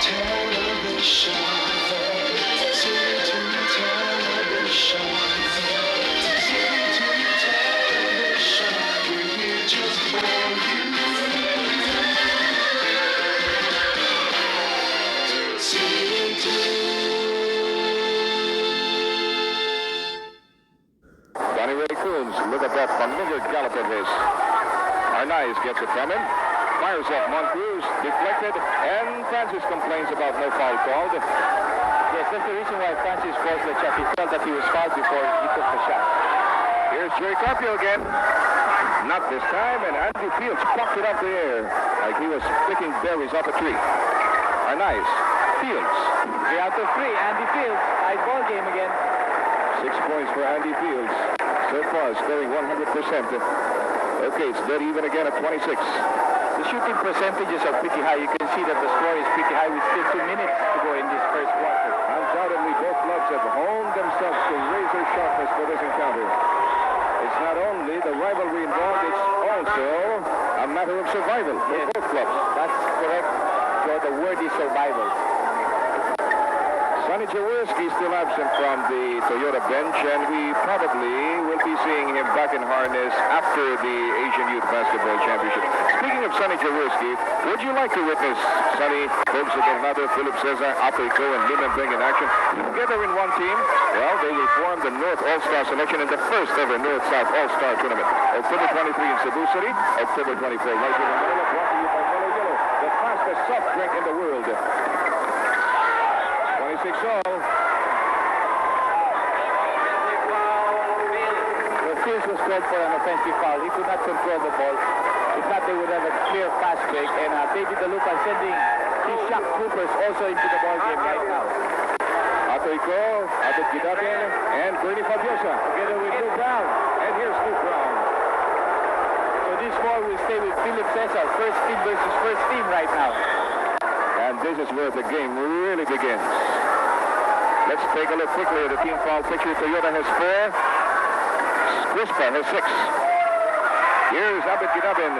television. City2 television. City2 television. We're here just for you. City2. Johnny Ray Coombs, look at that familiar gallop of his. Arnaiz gets it from him. Fires off Moncrief, deflected, and Francis complains about no foul called. Yes, that's the reason why Francis forced the shot. He felt that he was fouled before he took the shot. Here's Jerry Carpio again. Not this time, and Andy Fields plucked it up the air like he was picking berries off a tree. Arnaiz, Fields. 3 out of 3, Andy Fields. Tied ball game again. 6 points for Andy Fields. So far, scoring 100%. Okay, it's dead even again at 26. The shooting percentages are pretty high. You can see that the score is pretty high with still 2 minutes to go in this first quarter. Undoubtedly, both clubs have honed themselves to razor sharpness for this encounter. It's not only the rivalry involved, it's also a matter of survival for both clubs. That's correct. So the word is survival. Sonny Jaworski still absent from the Toyota bench, and we probably will be seeing him back in harness after the Asian Youth Basketball Championship. Speaking of Sonny Jaworski, would you like to witness Sonny, Bobsa Bernardo, Philip Cesar, Apeco, and Limenbeng in action together in one team? Well, they will form the North All-Star selection in the first ever North-South All-Star Tournament. October 23 in Cebu City, October 24 right here in Manila, brought to you by Melo Yellow, the fastest soft drink in the world. 26-all. Fields was called for an offensive foul. He could not control the ball. If not, they would have a clear fast break. And David DeLuca sending his shock troopers also into the ball game right now. Apeco, Abed Gidaben, and Bernie Fabiosa together with Luke Brown. And here's Luke Brown. So this ball will stay with Philip Cesar. First team versus first team right now. And this is where the game really begins. Let's take a look quickly at the team foul picture. Toyota has 4. Crispa has 6. Here's Abed Gidaben.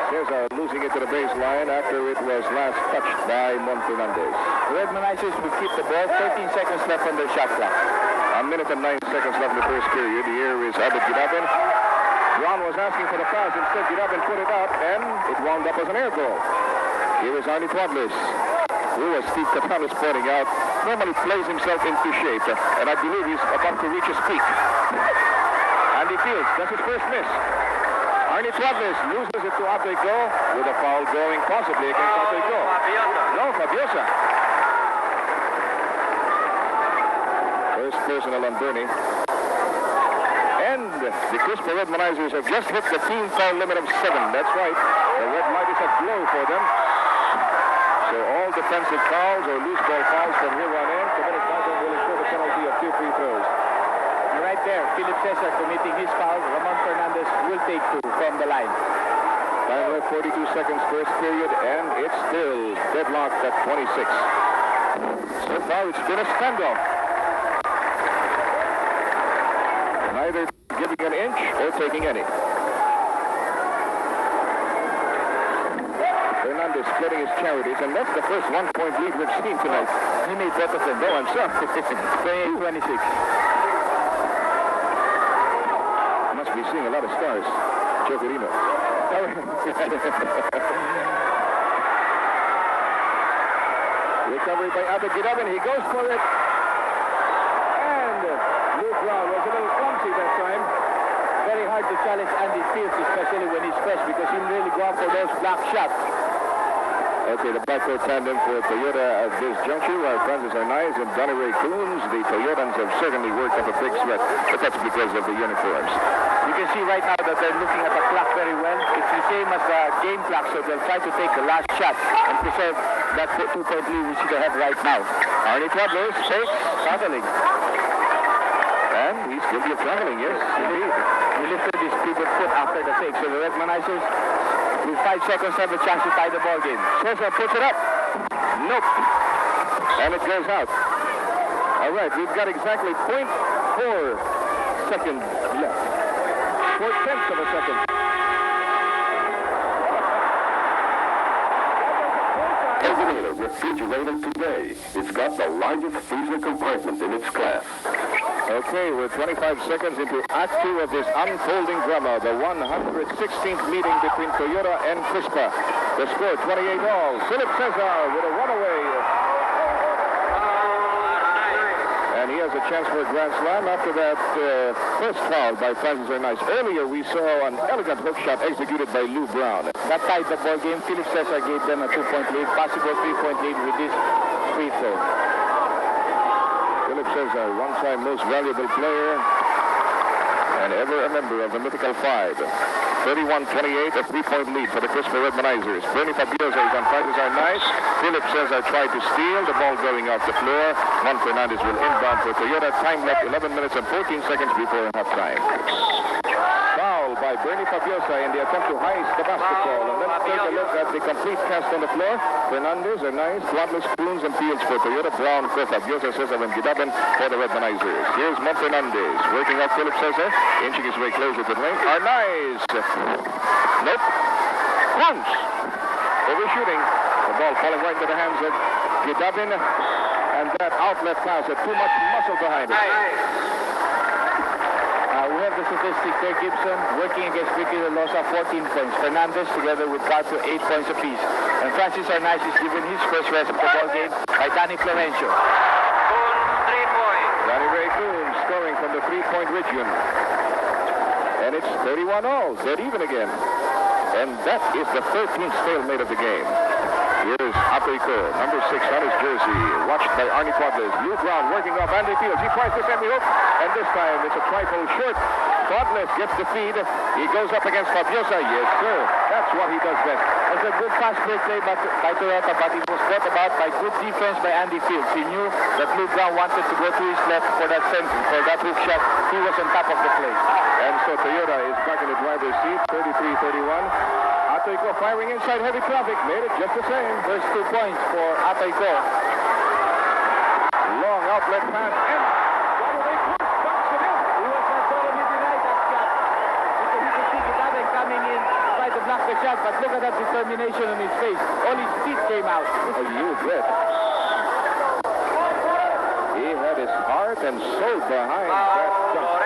Cesar losing it to the baseline after it was last touched by Mon Fernandez. The Redmanizers will keep the ball. 13 seconds left on their shot clock. 1 minute and 9 seconds left in the first period. Here is Abed Gidaben. Brown was asking for the pass. Instead, Gidaben put it up, and it wound up as an air ball. Here is Arnie Twadlis, who, as Steve Capel is pointing out, normally plays himself into shape, and I believe he's about to reach his peak. Andy Fields does his first miss. Arnie Twadlis loses it to Apeco with a foul going possibly against Apeco. No, Fabiosa. First personal on Bernie. And the Crispa Redmanizers have just hit the team foul limit of 7. That's right. The Red Light is a blow for them. So all defensive fouls or loose ball fouls from here on in, committed by them will incur the penalty of 2 free throws. Right there, Philip Cesar committing his foul. Ramon Fernandez will take 2 from the line. Time left 42 seconds first period, and it's still deadlocked at 26. So far, it's been a standoff. Neither giving an inch or taking any. Fernandez splitting his charities, and that's the first 1-point lead we've seen tonight. He made both of them. No, I'm sorry. 28-26. Must be seeing a lot of stars. Chocorino. Recovery by Abed Gidaben. He goes for it. And Luke Brown was a little clumsy that time. Very hard to challenge Andy Fields, especially when he's fresh, because he'll really go out for those block shots. Okay, the backcourt tandem for Toyota at this juncture are Francis Arnaiz and Donnie Ray Coombs. The Toyotans have certainly worked up a big sweat, but that's because of the uniforms. You can see right now that they're looking at the clock very well. It's the same as the game clock, so they'll try to take the last shot and preserve that 2-point lead which they have right now. Arnie Twadlis takes traveling. And he's guilty of traveling, yes, indeed. He lifted his pivot foot after the take, so the Redmanizers with 5 seconds have a chance to tie the ball game. Cesar puts it up. Nope. And it goes out. All right, we've got exactly 0.4 seconds left. 4/10 of a second. refrigerator today. It's got the largest freezer compartment in its class. Okay, we're 25 seconds into Act 2 of this unfolding drama, the 116th meeting between Toyota and Crispa. The score, 28 all. Philip Cesar with a runaway. And he has a chance for a grand slam after that first foul by Francis Arnaiz. Earlier, we saw an elegant hook shot executed by Lou Brown. That tied the ball game. Philip Cesar gave them a 2-point lead, possible 3-point lead with this free throw. Philip Cesar, one-time most valuable player and ever a member of the Mythical Five. 31-28, a 3-point lead for the Crispa Redmanizers. Bernie Fabiosa is on Francis Arnaiz. Philip Cesar tried to steal, the ball going off the floor. Juan Fernandez will inbound for Toyota. Time left 11 minutes and 14 seconds before halftime. Foul by Bernie Fabiosa in the attempt to heist the basketball. And let's take a look at the complete cast on the floor. Fernandez, Arnaiz, Cuadras, Clunes, and Fields for Toyota. Brown for Fabiosa, Cesar, and Gidaben for the Redmanizers. Here's Juan Fernandez working off Philip Cesar, inching his way closer to the ring. Arnaiz. Nope. Once. Overshooting. The ball falling right into the hands of Gidaben. And that outlet pass had too much muscle behind it. We have the statistics there. Gibson working against Ricky Losa, 14 points. Fernandez together with Carter, 8 points apiece. And Francis Arnaiz is given his first rest of the ball game by Danny Florencio. 3 points. Danny Ray Coons scoring from the three-point region. And it's 31 all, dead even again. And that is the 13th stalemate of the game. Here's Apico, number 6 on his jersey, watched by Arnie Cuadras. Lou Brown working off Andy Fields. He tries to send the hook, and this time it's a trifle short. Cuadras gets the feed. He goes up against Fabiosa. Yes, sir. That's what he does best. It's a good fast break play by Toyota, but it was brought about by good defense by Andy Fields. He knew that Lou Brown wanted to go to his left for that hook shot. He was on top of the play. And so Toyota is back in the driver's seat, 33-31. Atoico firing inside heavy traffic, made it just the same. First 2 points for Atoico. Long outlet pass, and Donovan Cruz dumps it in. He was not totally denied that shot. Because he could see Gidaben coming in to try to block the shot, but look at that determination on his face. All his teeth came out. Oh, you bet. He had his heart and soul behind that shot.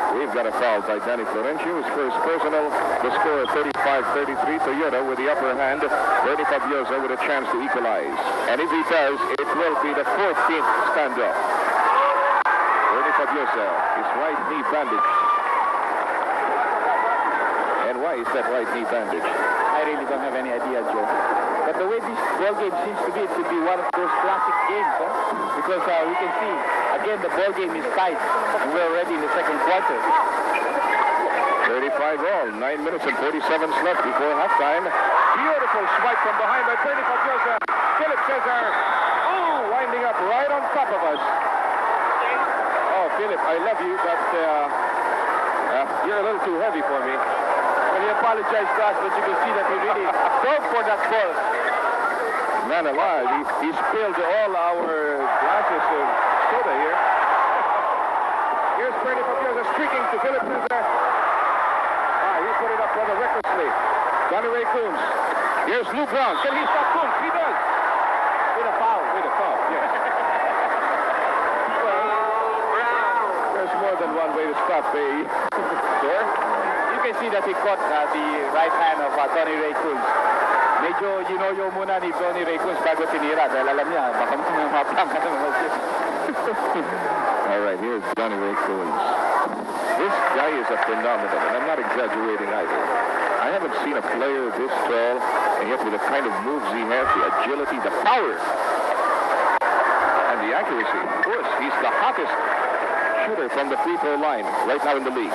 We've got a foul by Danny Florencio, his first personal. The score 35-33. Toyota with the upper hand. Bernie Fabiosa with a chance to equalize. And if he does, it will be the 14th standoff. Bernie Fabiosa, his right knee bandaged. And why is that right knee bandaged? I really don't have any idea, Joe. But the way this ball game seems to be, it could be one of those classic games, huh? Because we can see, again, the ball game is tight. And we're already in the second quarter. 35 all, 9 minutes and 47 left before halftime. Beautiful swipe from behind by Bernie Fabiosa. Philip Cesar, winding up right on top of us. Oh, Philip, I love you, but you're a little too heavy for me. Well, he apologized to us, but you can see that he really dove for that ball. Man alive, he spilled all our glasses of soda here. Here's Bernie Fabiosa streaking to Philip Cesar. He put it up rather recklessly. Johnny Ray Coons. Here's Lou Brown. Can he stop Coons? He does. With a foul. Yes. Well, there's more than one way to stop a score. You can see that he caught the right hand of Tony Ray Coons. Medyo yun muna ni Tony Ray Coons bago tinira dahil alam niya, baka maplang ka naman siya. All right, here's Johnny Ray Coons. This guy is a phenomenon, and I'm not exaggerating either. I haven't seen a player this tall, and yet with the kind of moves he has, the agility, the power, and the accuracy. Of course, he's the hottest shooter from the free throw line right now in the league.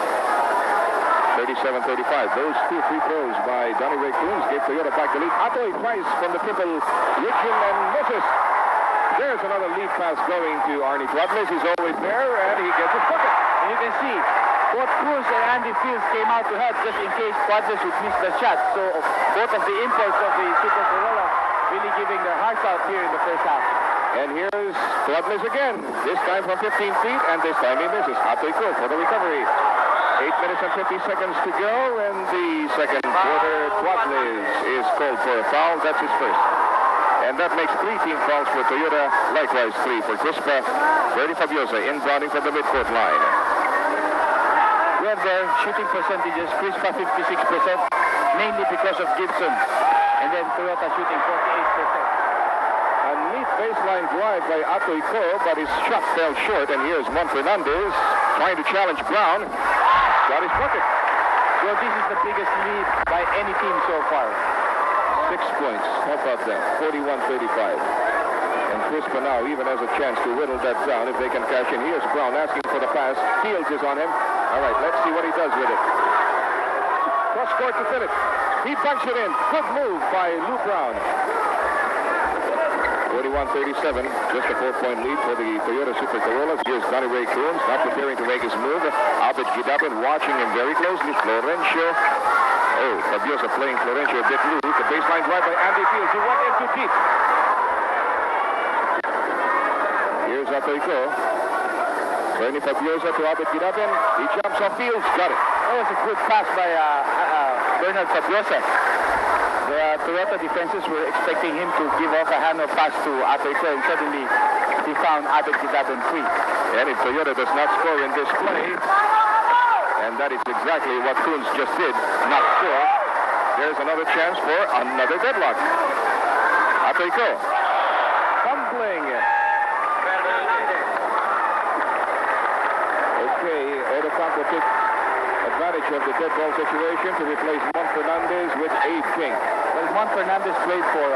37-35. Those 2 free throws by Johnny Ray Coons gave Toyota back the lead. Atoy twice from the triple region and misses. There's another lead pass going to Arnie Cuadras. He's always there, and he gets his bucket. And you can see, both Cruz and Andy Fields came out to help just in case Cuadras would miss the shot. So both of the imports of the Super Gorilla really giving their hearts out here in the first half. And here's Cuadras again, this time from 15 feet, and this time he misses. Atoico for the recovery. 8 minutes and 50 seconds to go, and the second quarter, Cuadras is called for a foul. That's his first. And that makes 3 team fouls for Toyota, likewise 3 for Crispa. Bernie Fabiosa inbounding from the midcourt line. We have their shooting percentages. Crispa 56%, mainly because of Gibson. And then Toyota shooting 48%. A neat baseline drive by Atoico, but his shot fell short. And here's Juan Fernandez trying to challenge Brown. Got his bucket. Well, this is the biggest lead by any team so far. 6 points. How about that? 41-35. And Crispa now even has a chance to whittle that down if they can cash in. Here's Brown asking for the pass. Fields is on him. All right, let's see what he does with it. Cross court to Phillips. He bunks it in. Good move by Lou Brown. 41-37. Just a 4-point lead for the Toyota Super Corollas. Here's Donnie Ray Coons not preparing to make his move. Albert Gidabin watching him very closely. Florencio. Oh, Fabiosa playing Florencio a bit loose. The baseline drive by Andy Fields. He went in too deep. Here's Atoico. Bernie Fabiosa to Albert Gidabin. He jumps off Fields. Got it. That was a good pass by Bernard Fabiosa. The Toyota defenses were expecting him to give off a handoff pass to Atoico, and suddenly he found Albert Gidabin free. And if Toyota does not score in this play, and that is exactly what Coons just did, not score, there's another chance for another deadlock. Atoico. Fumbling. Okay, Odocampo took advantage of the dead ball situation to replace Juan Fernandez with Abe King. Well, Juan Fernandez played for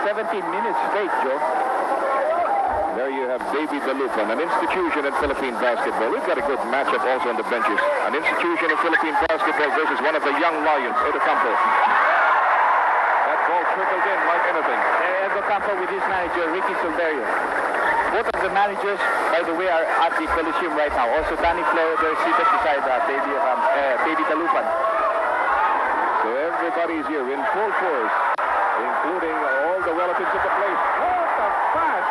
17 minutes straight, Joe. There you have Baby Dalupan, an institution in Philippine basketball. We've got a good matchup also on the benches. An institution in Philippine basketball versus one of the young lions, Odocampo. That ball trickled in like anything. Odocampo with his manager, Ricky Silverio. Both of the managers, by the way, are at the Coliseum right now. Also, Danny Flo, they're seated beside Baby Dalupan. So everybody's here in full force, including all the relatives of the place. What a pass!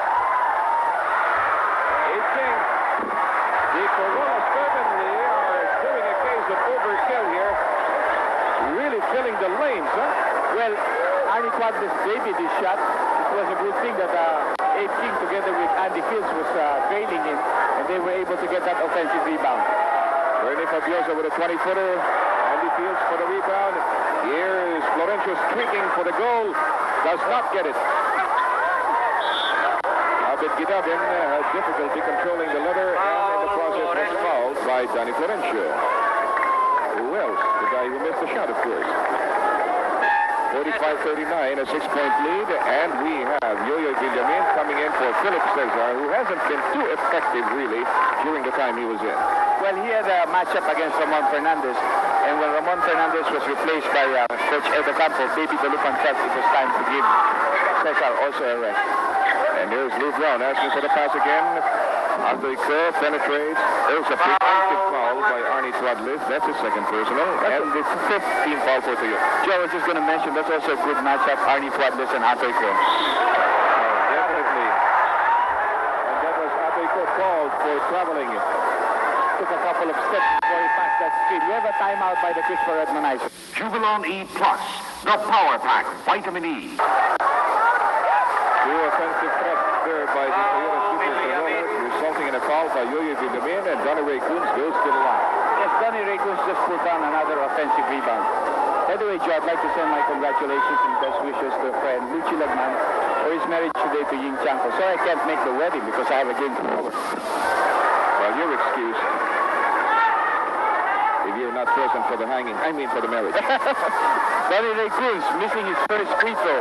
The Corollas certainly are doing a case of overkill here. Really filling the lanes, huh? Well, Arnie Quadras David his shot. It was a good thing that Abe King together with Andy Fields was trailing him, and they were able to get that offensive rebound. Bernie Fabiosa with a 20-footer. Andy Fields for the rebound. Here is Florencio streaking for the goal. Does not get it. Albert Gidabin has difficulty controlling the leather, and in the process was fouled by Danny Florencio. Who else? The guy who missed the shot, of course. 45-39, a 6-point lead, and we have Yo-Yo Villamin coming in for Philip Cesar, who hasn't been too effective, really, during the time he was in. Well, he had a matchup against Ramon Fernandez, and when Ramon Fernandez was replaced by Coach Odocampo, Baby Dalupan felt it was time to give Cesar also a rest. And here's Lou Brown asking for the pass again. Atoico penetrates. There's a preemptive foul by Arnie Twadlis. That's his second personal. And the 5th team foul for Toyota. Joe, I was just going to mention, that's also a good matchup, Arnie Twadlis and Atoico. Definitely. And that was Atoico called for traveling. Took a couple of steps before he passed that screen. We have a timeout by the Crispa Redmonizer. Jubilon E Plus, the Power Pack, Vitamin E. Two offensive threats there by the Toyota Super Corollas, resulting in a foul by Yo-Yo Villamin, and Donnie Ray Coons goes to the line. Yes, Donnie Ray Coons just put down another offensive rebound. By the way, Joe, I'd like to send my congratulations and best wishes to friend Luchi Lagman for his marriage today to Ying Chanko. Sorry I can't make the wedding because I have a game tomorrow. Well, your excuse. If you're not present for the hanging, I mean for the marriage. Donnie Ray Coons missing his first free throw,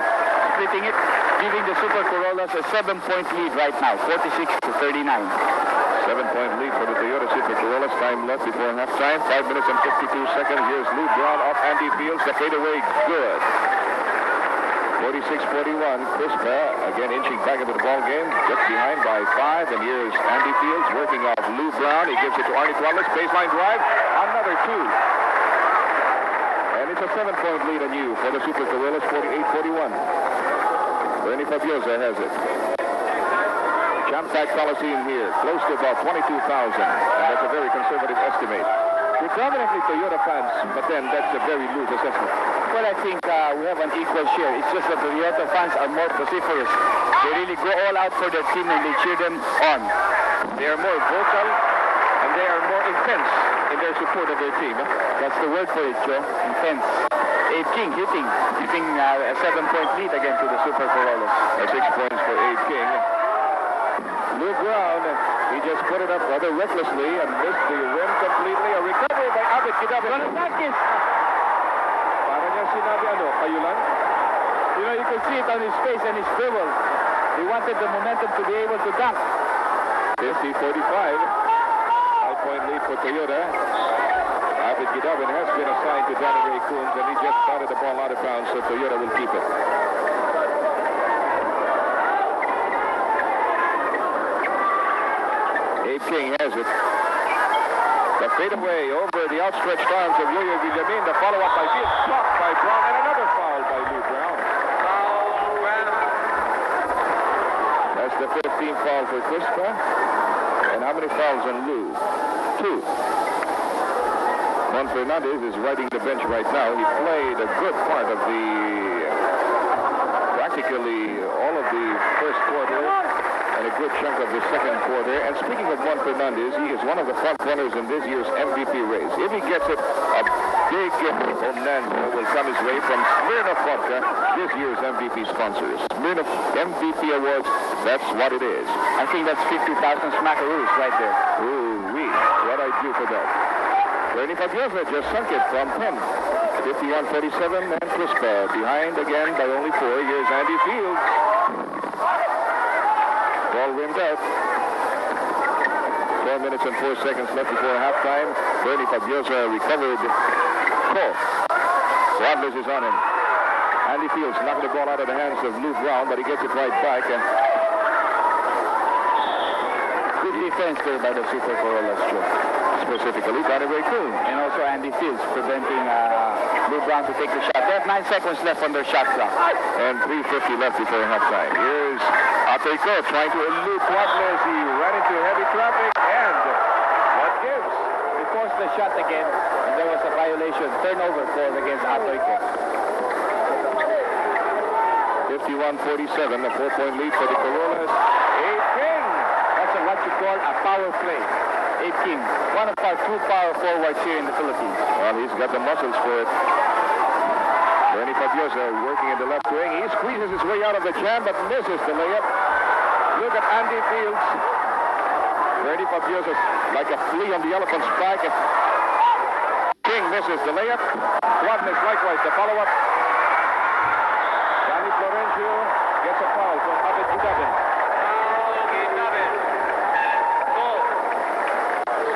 splitting it, giving the Super Corollas a 7-point lead right now, 46-39. 7-point lead for the Toyota Super Corollas. Time left before halftime. 5 minutes and 52 seconds. Here's Lou Brown off Andy Fields. The fadeaway, good. 46-41. Crispa again inching back into the ball game, just behind by 5. And here's Andy Fields working off Lou Brown. He gives it to Arnie Twadlis. Baseline drive. Another 2. And it's a 7-point lead anew for the Super Corollas. 48-41. Bernie Fabiosa has it. Jam-packed Coliseum here, close to about 22,000. And that's a very conservative estimate. Predominantly Toyota fans, but then that's a very loose assessment. Well, I think we have an equal share. It's just that the Toyota fans are more vociferous. They really go all out for their team and they cheer them on. They are more vocal and they are more intense in their support of their team. Huh? That's the word for it, Joe. Intense. Abe King hitting a 7-point lead again to the Super Corollas. 6 points for Abe King. Lou Brown, he just put it up rather recklessly and missed the rim completely. A recovery by Abit Kidabin. Para niya sinabi kayo lang? You know, you can see it on his face and his dribble. He wanted the momentum to be able to dunk. 50-45. 5-point lead for Toyota. Abit Kidabin has been assigned to Danny Ray Coons, and he just batted the ball out of bounds, so Toyota will keep it. Abe King has it. The fadeaway over the outstretched arms of Yo-Yo Villamin. The follow-up by Fields, blocked by Brown, and another foul by Lou Brown. That's the 15th foul for Crispa. And how many fouls on Lou? 2. Juan Fernandez is riding the bench right now. He played a good part of practically all of the first quarter and a good chunk of the second quarter. And speaking of Juan Fernandez, he is one of the front runners in this year's MVP race. If he gets it, a big bonanza will come his way from Smirnoff Vodka, this year's MVP sponsors. Smirnoff MVP Awards, that's what it is. I think that's 50,000 smackaroos right there. Ooh-wee, what I do for that. Bernie Fabiosa just sunk it from 10. 51-47, and Crispa behind again by only 4. Here's Andy Fields. Ball rimmed out. 4 minutes and 4 seconds left before halftime. Bernie Fabiosa recovered. Wadlers is on him. Andy Fields knocking the ball out of the hands of Lou Brown, but he gets it right back. And good defense there by the Super Corollas, Joe. Specifically, Danny Ray Coons. And also Andy Fields preventing Lou Brown to take the shot. They have 9 seconds left on their shot clock. And 3:50 left before halftime. Here's Atoico trying to elude Wadlers. He ran into heavy traffic, and what gives? He forced the shot again, and there was a violation. Turnover called against Atoico. 51-47, a 4-point lead for the Corollas. Abe King. That's what you call a power play. Abe King, one of our 2 power forwards here in the Philippines. Well, he's got the muscles for it. Bernie Fabiosa working in the left wing. He squeezes his way out of the jam, but misses the layup. Look at Andy Fields. Bernie Fabiosa like a flea on the elephant's back. King misses the layup. Wadlers likewise the follow-up. Danny Florencio gets a foul from Abit Kidabin.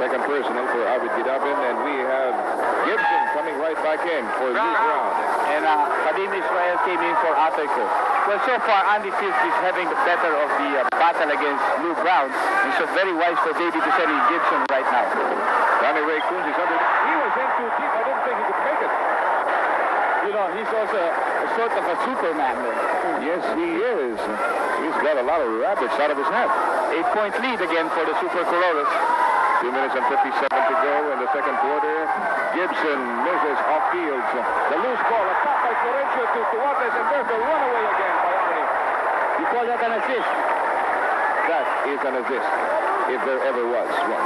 Second personal for Abit Kidabin, and we have Gibson coming right back in for Lou Brown. And Kadim Israel came in for Atoico. Well, so far, Andy Fields is having the better of the battle against Lou Brown. And so very wise for Davey to send in Gibson right now. Danny Ray Coons is under. He was in too deep. I didn't think he could make it. You know, he's also a sort of a Superman. Yes, he is. He's got a lot of rabbits out of his hat. 8-point lead again for the Super Corollas. 2 minutes and 57 to go in the second quarter. Gibson misses off field. The loose ball, a top by Florencio to Wadlers, and there's a runaway again by Arnie. You call that an assist? That is an assist, if there ever was one,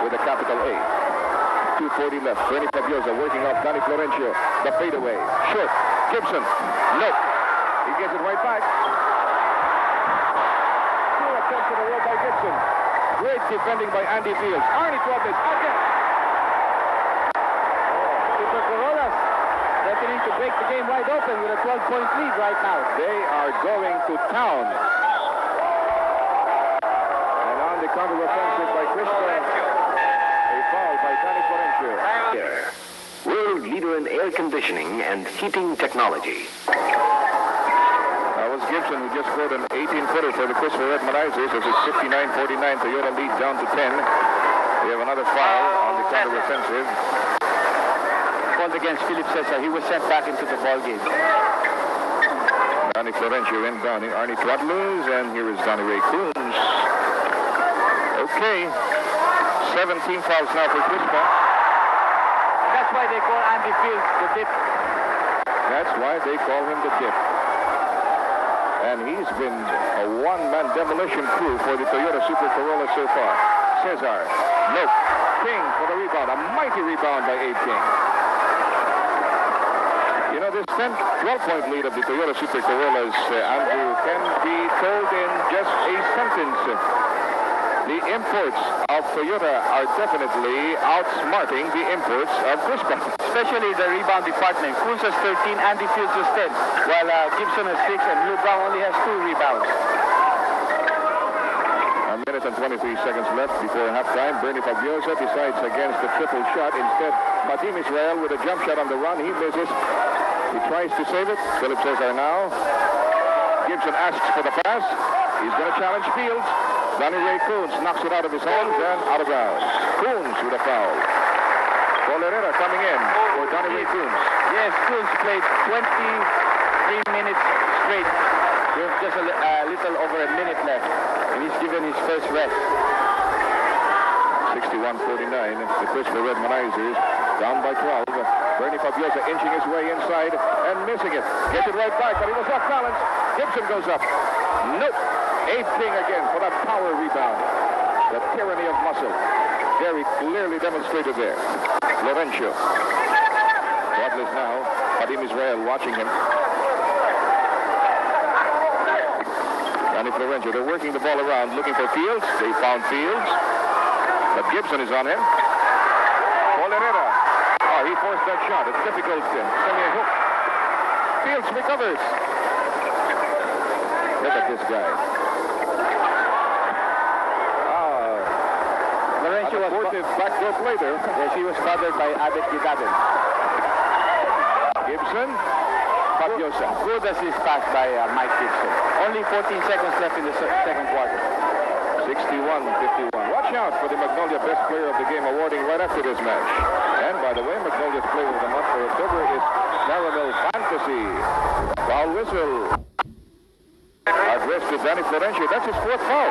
with a capital A. 2:40 left. Bernie Fabiosa working off Danny Florencio. The fadeaway. Short. Gibson. Nope. He gets it right back. 2 attempts in a row by Gibson. Great defending by Andy Fields. Arnie Wadlers again. Super Corollas threatening to break the game wide open with a 12-point lead right now. They are going to town. And on the counter-offensive by Crispa. A foul by Danny Florencio. World leader in air conditioning and heating technology. That was Gibson, who just scored an 18-footer for the Crispa Red Marizers as it's 59-49. Toyota leads down to 10. We have another foul on the counter-offensive. Called against Philip Cesar. He was sent back into the ball game. Danny Florencio inbounding Arnie Wadlers, and here is Danny Ray Coons. Okay. 17 fouls now for Crispa. why they call Andy Fields the dip. That's why they call him the Dip. And he's been a one-man demolition crew for the Toyota Super Corolla so far. Cesar, nope. King for the rebound. A mighty rebound by Abe King. You know, this 12-point lead of the Toyota Super Corollas, Andrew, can be told in just a sentence. The imports of Toyota are definitely outsmarting the imports of Crispa. Especially the rebound department. Kunz has 13, Andy Fields has 10, while Gibson has 6, and Lou Brown only has 2 rebounds. A minute and 23 seconds left before halftime. Bernie Fabiosa decides against the triple shot. Instead, Fatim Israel with a jump shot on the run. He misses. He tries to save it. Philip Cesar now. Gibson asks for the pass. He's going to challenge Fields. Donnie Ray Kunz knocks it out of his hands and out of bounds. Kunz with a foul. Paul Herrera coming in for Donnie Ray Kunz. Yes, Kunz played 23 minutes straight with just a little over a minute left, and he's given his first rest. 61-49. The Crispa Red Manizers down by 12. Bernie Fabiosa inching his way inside and missing it. Gets it right back, but he was off balance. Gibson goes up. Nope. Abe King again for that power rebound. The tyranny of muscle. Very clearly demonstrated there. Lorenzo. Douglas now. Fatim Israel watching him. Danny Florencio. They're working the ball around, looking for Fields. They found Fields. But Gibson is on him. Paul Herrera. Oh, he forced that shot. It's difficult. Sending a hook. Fields recovers. Look at this guy. Lorenzo was Abortive backdoor play there. Yes, he was bothered by Abed Gidaden. Gibson. Fabiosa. Good assist pass by Mike Gibson. Only 14 seconds left in the second quarter. 61-51. Watch out for the Magnolia Best Player of the Game awarding right after this match. And by the way, Magnolia's Player of the Month for October is Caramel Fantasy. Foul whistle. Addressed to Danny Florencio. That's his 4th foul.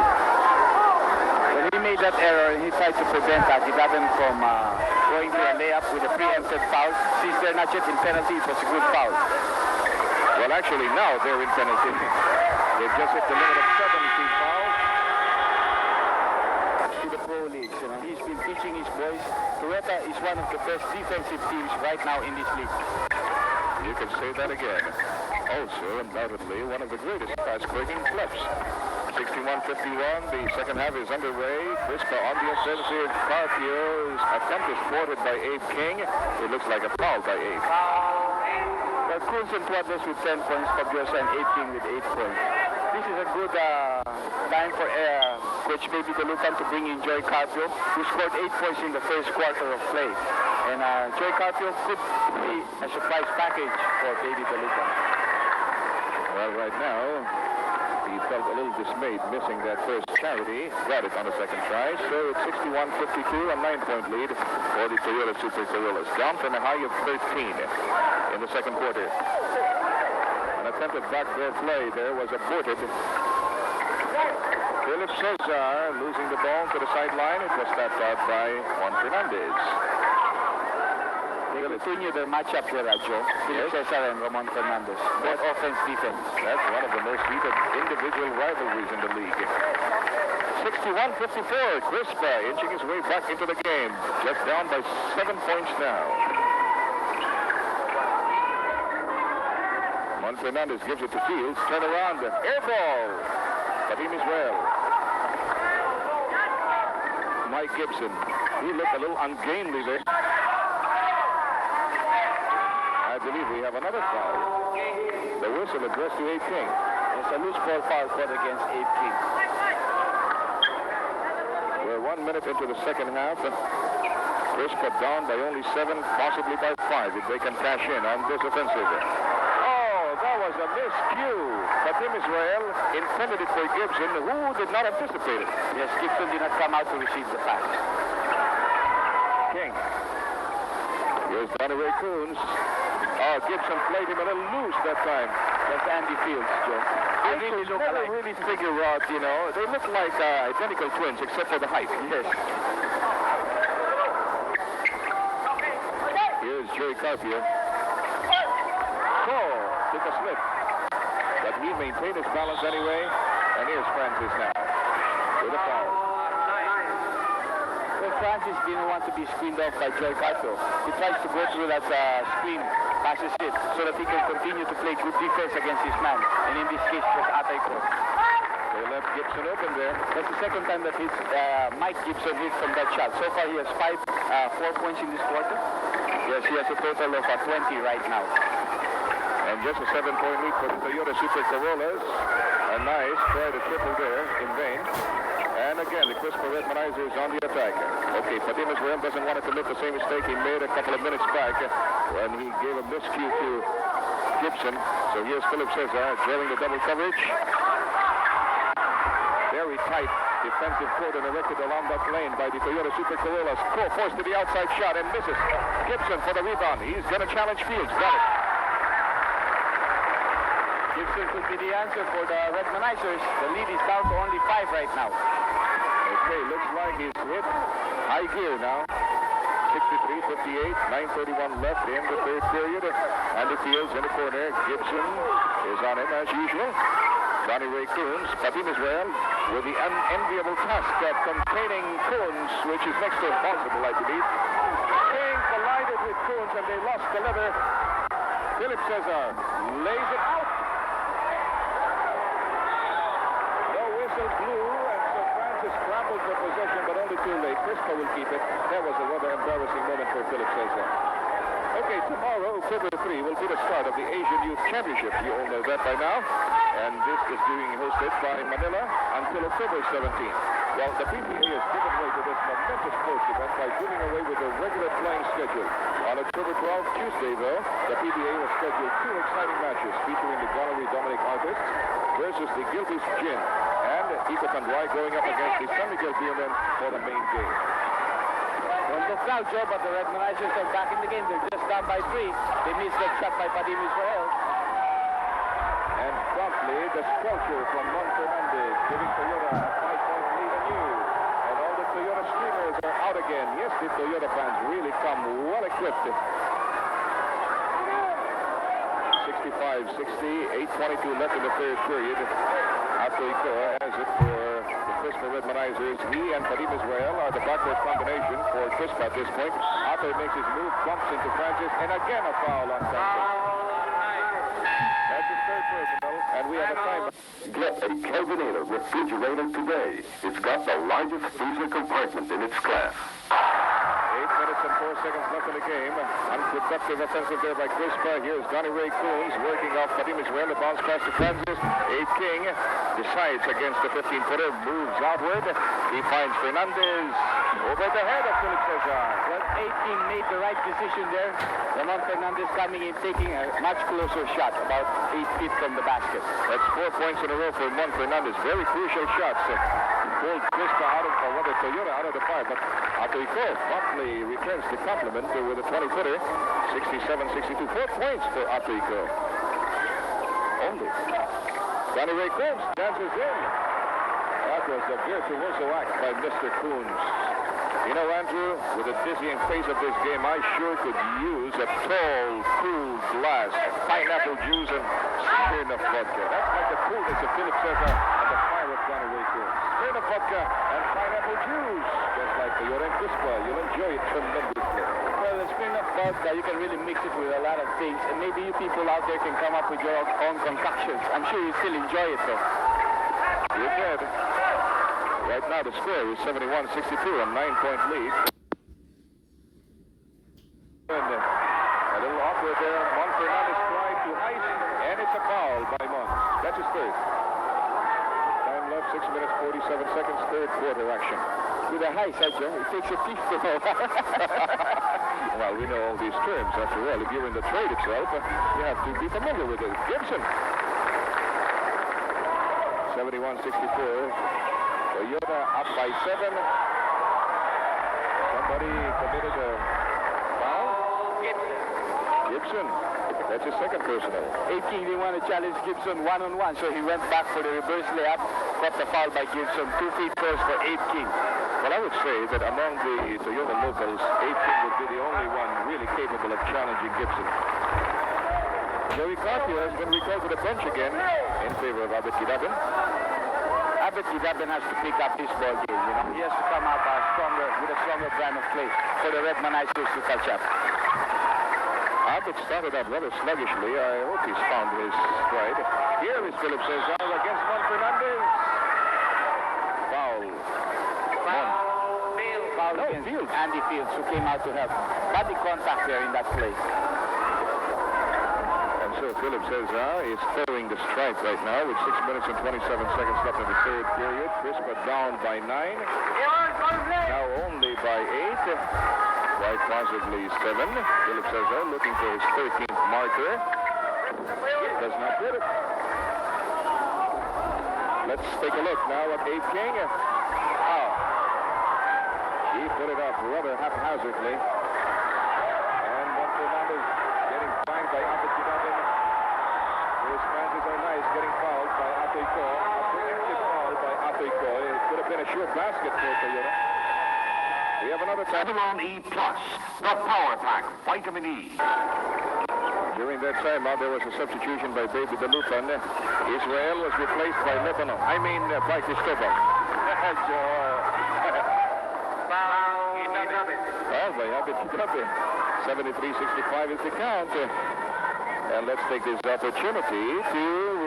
When he made that error, he tried to prevent Gidaden from going to a layup with a preempted foul. Since they're not yet in penalty, it was a good foul. Well, actually, now they're in penalty. They've just hit the limit of 17 fouls. To the pro leagues, you know, he's been teaching his boys. Toyota is one of the best defensive teams right now in this league. You can say that again. Also, undoubtedly, one of the greatest pass-breaking clubs. 61-51, the second half is underway. Crispa on the offensive. Carpio's attempt is thwarted by Abe King. It looks like a foul by Abe. Well, Kunz and Tuadles with 10 points, Fabiosa and Abe King with 8 points. This is a good time for Coach Baby DeLucan to bring in Joy Carpio, who scored 8 points in the first quarter of play. And Joy Carpio could be a surprise package for Baby DeLucan. Well, right now, he felt a little dismayed missing that first charity. Got it on the second try. So it's 61-52, a 9-point lead for the Toyota Super Corollas. Down from a high of 13 in the second quarter. An attempted backdoor play there was aborted. Philip Cesar losing the ball to the sideline. It was tapped out by Juan Fernandez. They continue their matchup here, Joe. Philip Cesar and Ramon Fernandez. Both offense, defense. That's one of the most heated individual rivalries in the league. 61-54. Crispa inching his way back into the game. Just down by 7 points now. Juan Fernandez gives it to Fields. Turn around. Air ball. Fatim Israel. Mike Gibson. He looked a little ungainly there. I believe we have another foul. The whistle addressed to Abe King. It's a loose ball foul called against Abe King. We're 1 minute into the second half. Crispa down by only 7, possibly by 5 if they can cash in on this offensive. Oh, that was a miscue. Fatim Israel intended it for Gibson, who did not anticipate it. Yes, Gibson did not come out to receive the pass. King. Here's Donnie Ray Kunz. Oh, Gibson played him a little loose that time. That's Andy Fields, Joe. They never really figure out, you know. They look like identical twins except for the height. Yes. Here's Carpio. Cole took a slip. But he maintained his balance anyway. And here's Francis now with a foul. Well, Francis didn't want to be screened off by Joy Carpio. He tries to go through that screen, passes it, so that he can continue to play good defense against his man. And in this case, it was Atay Ko. They left Gibson open there. That's the second time that Mike Gibson hit from that shot. So far, he has 4 points in this quarter. Yes, he has a total of 20 right now. And just a 7-point lead for the Toyota Super Corollas. A nice try to triple there in vain. And again, the Crispa Redmanizers on the attack. Okay, Padim Israel doesn't want to commit the same mistake he made a couple of minutes back when he gave a miscue to Gibson. So here's Philip Cesar drilling the double coverage. Very tight defensive cordon erected along that lane by the Toyota Super Corollas. Cole forced to the outside shot and misses. Gibson for the rebound. He's going to challenge Fields. Got it. Gibson could be the answer for the Redmanizers. The lead is down to only 5 right now. Okay, looks like he's hit high gear now. 63-58, 9:31 left in the third period. Andy Fields in the corner. Gibson is on him as usual. Johnny Ray Coons, Patim Israel, with the unenviable task of containing Coons, which is next to impossible, I believe. King collided with Coons and they lost the lever. Philip Cesar lays it out. No whistle blew, and so Francis scrambled for possession, but only too late. Crispa will keep it. That was a rather embarrassing moment for Philip Cesar. Okay, tomorrow, October 3, will be the start of the Asian Youth Championship. You all know that by now. And this is being hosted by Manila until October 17th. Well, the PBA has given way to this momentous sports event by giving away with a regular playing schedule. On October 12th, Tuesday, though, the PBA has scheduled 2 exciting matches featuring the Gallery Dominic artists versus the Gilbis Gin and Iko Tanduay going up against the San Miguel Beermen for the main game. Well, look now, Joe, but the Redmanizers are back in the game. They're just down by 3. They missed that shot by Padim Israel. And promptly, the sculpture from Mon Fernandez giving Toyota a 5-point lead anew. And all the Toyota streamers are out again. Yes, the Toyota fans really come well equipped. 65-60, 8:22 left in the third period. Atoiko has it for the Crispa Redmanizers. He and Padim Israel are the backward combination for Crispa at this point. Ato makes his move, bumps into Francis, and again a foul on Francis. That's his third personal, and we have a time. Get a Kelvinator refrigerator today. It's got the largest freezer compartment in its class. 8 minutes and 4 seconds left in the game. Unproductive offensive there by Crispa. Here's Johnny Ray Coons working off Padim Israel. The bounce pass to Francis. 8 King decides against the 15-footer. Moves outward. He finds Fernandez over the head of Philip Cesar. Well, 8 King made the right decision there. Ramon Fernandez coming in, taking a much closer shot, about 8 feet from the basket. That's 4 points in a row for Ramon Fernandez. Very crucial shots. Pulled Crispa out of, or rather Toyota out of the fire, but Atoiko promptly returns the compliment with a 20-footer. 67-62. 4 points for Atoiko. Only. Johnny Ray Coons dances in. That was a virtuoso act by Mr. Coons. You know, Andrew, with the dizzying pace of this game, I sure could use a tall, cool glass, pineapple juice, and Smirnoff vodka. That's like the coolness of Philip Cesar and the fire of Johnny Ray Coons. Smirnoff vodka and pineapple juice. Just like Toyota and Crispa, you'll enjoy it tremendously. Well, the Smirnoff vodka, you can really mix it with a lot of things, and maybe you people out there can come up with your own concoctions. I'm sure you still enjoy it, though. You did. Right now, the score is 71-62, a 9-point lead. And a little awkward there. Mon Fernandez tried to ice, and it's a foul by Mon. That's his third. Time left, 6 minutes, 47 seconds, third quarter action. With a high side, Joe, it takes a fifth to know. Well, we know all these terms. After all, if you're in the trade itself, you have to be familiar with it. Gibson. 71-64. Toyota up by 7. Somebody committed a foul. Gibson. That's his second personal. 8 King didn't want to challenge Gibson one-on-one, so he went back for the reverse layup. Got the foul by Gibson. 2 feet first for 8 King. Well, I would say that among the Toyota locals, 18 would be the only one really capable of challenging Gibson. Joey Carpio has been recalled to the bench again in favor of Abed Gidabin. Abed Gidabin has to pick up this ball game. You know, he has to come up with a stronger brand of play for the Red Manizers to catch up. Abed started out rather sluggishly. I hope he's found his stride. Here is Philip Cesar against Mon Fernandez. Foul. Foul against Fields. Andy Fields, who came out to help. Body contact there in that play. And so Philip Cesar is throwing the strike right now with 6 minutes and 27 seconds left in the third period. Crispa down by 9. Now only by 8. Quite possibly 7. Philip Cesar looking for his 13th marker. Does not get it. Let's take a look now at Abe King. Oh. He put it up rather haphazardly. And Juan Fernandez getting banged by Abed Gidabin. His chances are nice, getting fouled by Atoyko. A preemptive foul by Atoyko. It could have been a sure basket for Toyota. We have another time. Avalon E Plus, the Power Pack, Vitamin E. During that timeout, there was a substitution by Baby Dalupan. Israel was replaced by Lebanon. By Cristobal. Foul by Abed Gidabin. 73-65 is the count. And let's take this opportunity to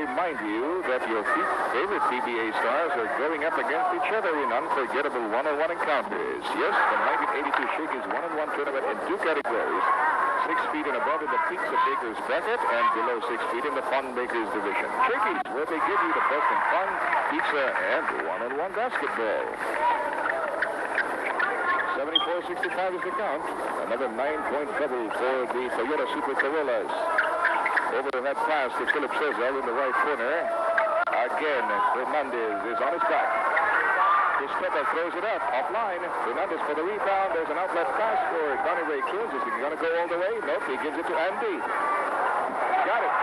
remind you that your favorite PBA stars are going up against each other in unforgettable one-on-one encounters. Yes, the 1982 Shakey's one-on-one tournament in 2 categories. 6 feet and above in the Pizza Bakers bracket and below 6 feet in the Fun Bakers division. Shakey's, where they give you the best in fun, pizza, and one-on-one basketball. 74-65 is the count. Another 9-point double for the Toyota Super Corollas. Overhead pass to Philip Cesar in the right corner. Again, Fernandez is on his back. Crispa throws it up, offline. Fernandez for the rebound. There's an outlet pass for Donnie Ray Coons. Is he going to go all the way? Nope, he gives it to Andy. Got it.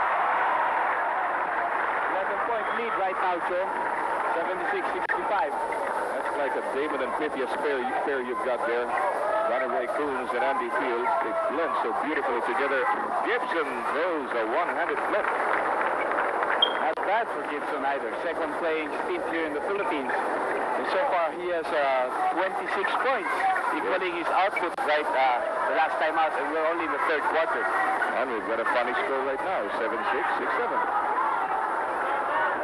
11-point lead right now, Joe. 76-65. That's like a Damon and Pythia pair you've got there. Donnie Ray Coons and Andy Fields. They blend so beautifully together. Gibson throws a one-handed flip. Not bad for Gibson either. Second playing stint here in the Philippines. And so far he has 26 points, equaling his output right the last time out, and we're only in the third quarter. And we've got a funny score right now, 7-6, 6-7.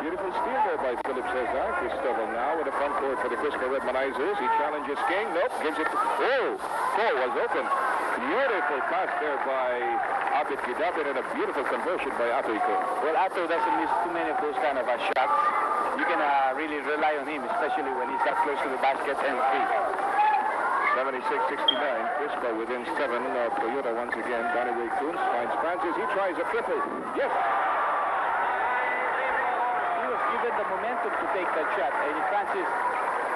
Beautiful steal there by Philip Cesar. Cristobal now with the front court for the Crispa Red Manizers. He challenges King. Nope, gives it. Oh, goal was open. Beautiful pass there by Abed Gidabin and a beautiful conversion by Atoyko. Well, Ato doesn't miss too many of those kind of shots. You can really rely on him, especially when he's that close to the basket and free. 76-69. Crispa within 7. Toyota once again. Donnie Ray Coons finds Francis. He tries a triple. Yes. Given the momentum to take that shot, and Francis,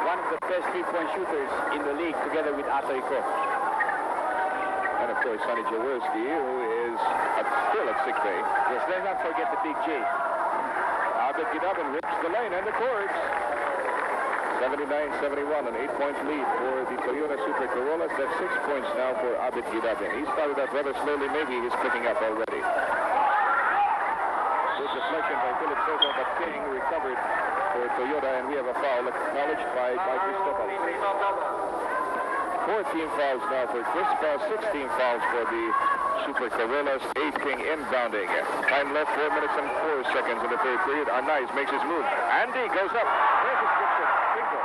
one of the best three-point shooters in the league, together with Atoyko. And of course, Sonny Jaworski, who is still at sick bay. Yes, let's not forget the big J. Abed Gidabin rips the lane and the courts. 79-71, an 8-point lead for the Toyota Super Corollas. That's 6 points now for Abed Gidabin. He started out rather slowly. Maybe he's picking up already. Good deflection by Philip Cesar, but King recovered for Toyota, and we have a foul acknowledged by Cristobal. 14 fouls now for Crispa, 16 fouls for the Super Corollas. Abe King inbounding. Time left 4 minutes and 4 seconds in the third period. Arnaiz makes his move. Andy goes up. There's his Gibson. Bingo.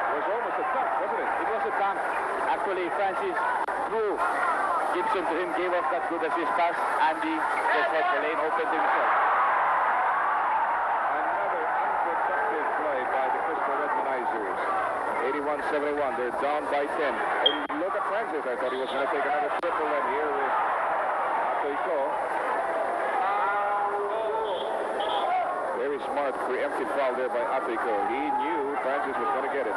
It was almost a dunk, wasn't it? It was a dunk. Actually, Francis threw Gibson to him, gave off that good assist pass. Andy just had the lane open to himself. Another unproductive play by the Crispa Red Manizers. 81-71. They're down by 10. And look at Francis. I thought he was going to take another triple, and here is Atoyko. Very smart preemptive foul there by Atoyko. He knew Francis was going to get it.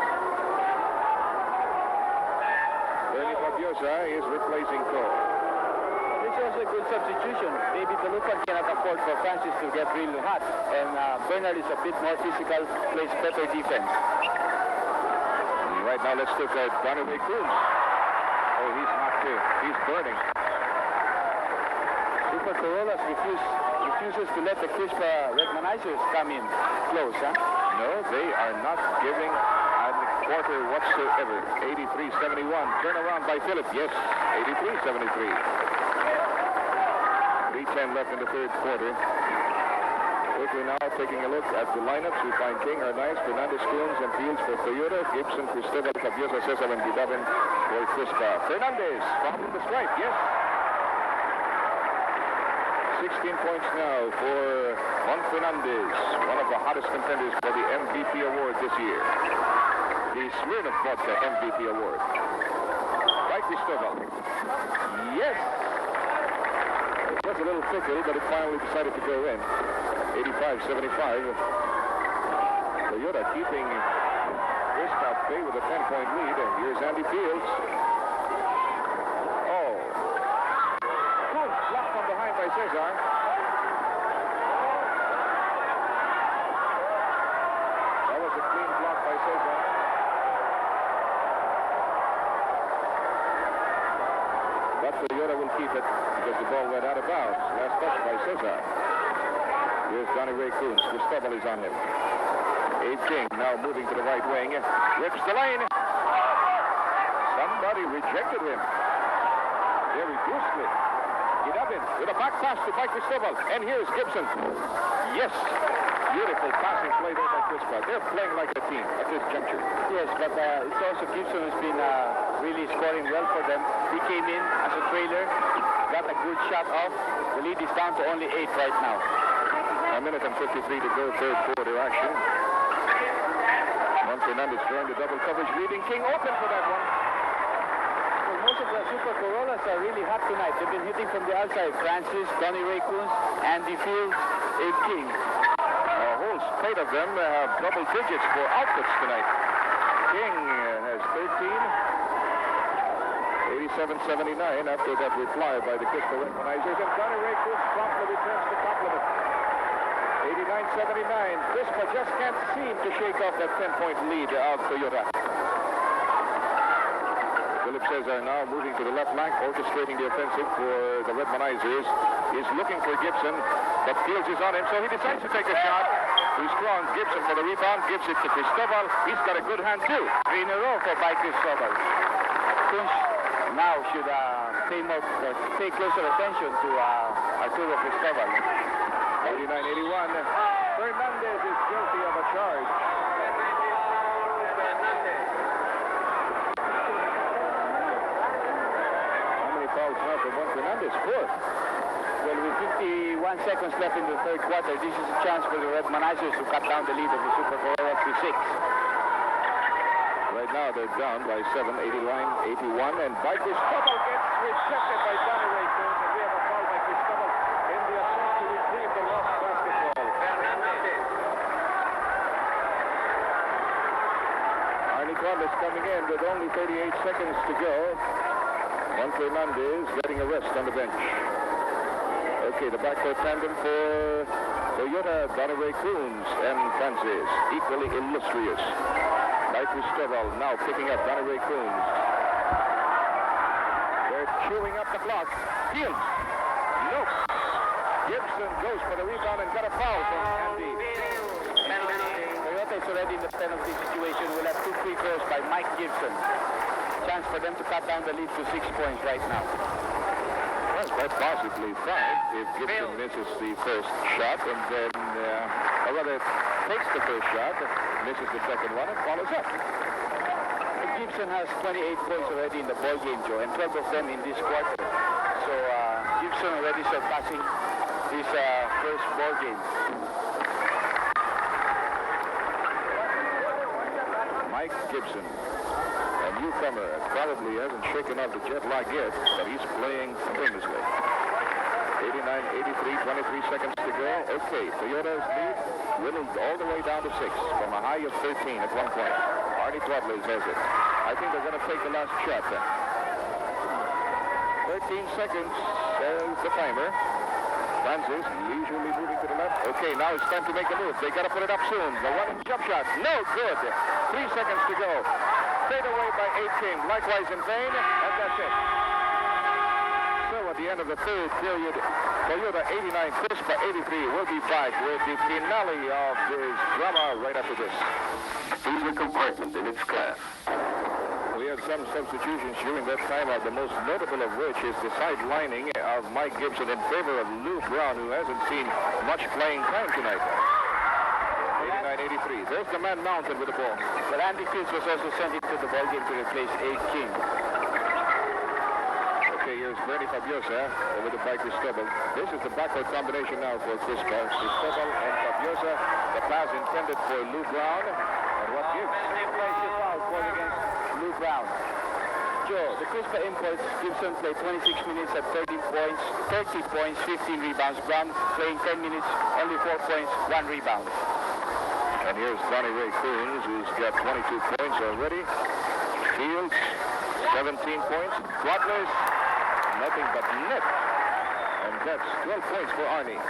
Bernie Fabiosa is replacing Cole. This was a good substitution. Maybe the Lucan cannot afford for Francis to get really hot. And Bernard is a bit more physical, plays better defense. right now, let's look at Donnie Coons. Oh, he's not too. He's burning. Super Corollas refuses to let the Crispa Redmanizers come in close, huh? No, they are not giving a quarter whatsoever. 83-71. Turn around by Philip. Yes, 83-73. 3:10 left in the third quarter. Quickly now taking a look at the lineups. We find King, Arnaiz, Fernandez, Coons, and Fields for Toyota. Gibson, Cristobal, Cabiosa, Cesar, and Gidabin for Crispa. Fernandez from the stripe. Yes. 16 points now for Juan Fernandez, one of the hottest contenders for the MVP award this year. The Smirnoff Vodka MVP award. By Cristobal. Yes! It was a little fickle, but it finally decided to go in. 85-75. Toyota keeping Crispa at bay with a 10-point lead. And here's Andy Fields. Oh. Coons blocked from behind by Cesar. That was a clean block by Cesar. But Toyota will keep it because the ball went out of bounds. Last touch by Cesar. Here's Donnie Ray Coons. Cristobal is on him. Abe King now moving to the right wing. Rips the lane. Somebody rejected him. Very brusquely. Gidabin with a back pass to Mike Cristobal. And here's Gibson. Yes. Beautiful passing play there by Crispa. They're playing like a team at this juncture. Yes, but it's also Gibson who's been really scoring well for them. He came in as a trailer, got a good shot off. The lead is down to only 8 right now. A minute and 53 to go, third quarter action. Juan Fernandez joined the double coverage, leading King open for that one. Well, most of the Super Corollas are really hot tonight. They've been hitting from the outside. Francis, Donnie Ray Coons, Andy Fields, Abe King. A whole spate of them have double digits for outputs tonight. King has 13. 87-79 after that reply by the Crispa Redmanizers. And Donnie Ray Coons promptly returns the compliment. 89-79. Crispa just can't seem to shake off that 10-point lead of Toyota. Philip Cesar now moving to the left flank, orchestrating the offensive for the Redmanizers. He's looking for Gibson, but Fields is on him, so he decides to take a shot. Too strong. Gibson for the rebound, gives it to Cristobal. He's got a good hand too. 3 in a row for Mike Cristobal. Coons now should pay closer attention to Arturo Cristobal. 89-81. Fernandez is guilty of a charge. How many fouls now for Juan Fernandez? 4. Well, with 51 seconds left in the third quarter, this is a chance for the Redmanizers to cut down the lead of the Super Corollas to 6. Right now they're down by 7, 89-81, and by Cristobal gets rejected by Donnie Ray Coons, and we have a foul by Cristobal in the attempt to retrieve the lost basketball. Arnie Cordless coming in with only 38 seconds to go. Juan Fernandez getting a rest on the bench. Okay, the backcourt tandem for Toyota, Donnie Ray Coons and Francis, equally illustrious. By Cristobal now picking up Donnie Ray Coons. They're chewing up the clock. Fields. Nope. Gibson goes for the rebound and got a foul from Andy. Toyota is already in the penalty situation. We'll have 2 free throws by Mike Gibson. Chance for them to cut down the lead to 6 points right now. Well, quite possibly 5 if Gibson misses the first shot and then, or rather, takes the first shot, misses the second one, and follows up. Gibson has 28 points already in the ball game, Joe, and 12 of them in this quarter. So Gibson already surpassing his first ball game. Mike Gibson, a newcomer, probably hasn't shaken off the jet lag yet, but he's playing famously. 89-83, 23 seconds to go. Okay, Toyota's lead whittled all the way down to 6 from a high of 13 at one point. Arnie Cordless has it. I think they're going to take the last shot then. 13 seconds, says the timer. Francis leisurely moving to the left. Okay, now it's time to make a move. They got to put it up soon. The running jump shot, no good. 3 seconds to go. straightaway by 8 came. Likewise in vain, and that's it. So at the end of the third period, Toyota 89, Crispa 83 will be back with the finale of this drama right after this. Freezer compartment in its class. We had some substitutions during that timeout, the most notable of which is the sidelining of Mike Gibson in favor of Lou Brown, who hasn't seen much playing time tonight. 89-83. There's the man mounted with the ball. But Andy Fields was also sent into the ballgame to replace A. King. Okay, here's Bernie Fabiosa over the by Cristobal. This is the backward combination now for Crispa. Cristobal and Fabiosa. The pass intended for Lou Brown. And what gives? Impressive foul called against Lou Brown. Joe, the Crispa imports, Gibson played 26 minutes at 30 points, 15 rebounds. Brown playing 10 minutes, only 4 points, 1 rebound. And here's Bonnie Ray Coons, who's got 22 points already. Fields, 17 points. Broadless, nothing but net. And that's 12 points for Arnie.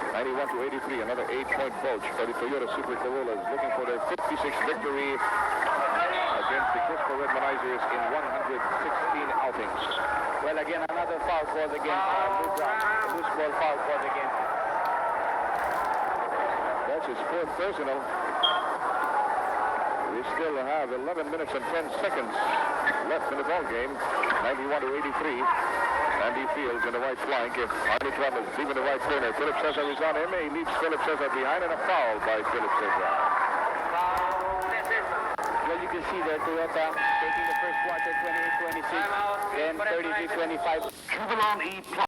91-83, another 8-point bulge for the Toyota Super Corollas, looking for their 56th victory against the Crispa Redmanizers in 116 outings. Well, again, another foul called against Lou Brown. Loose ball foul called against. That's his fourth personal. We still have 11 minutes and 10 seconds left in the ball game. 91-83. Andy Fields in the right flank. Arnie Travis deep in the right corner. Philip Cesar is on him. He leaves Philip Cesar behind, and a foul by Philip Cesar. Well, you can see there, Toyota taking the first quarter 28-26, then 33-25. Jubilon E+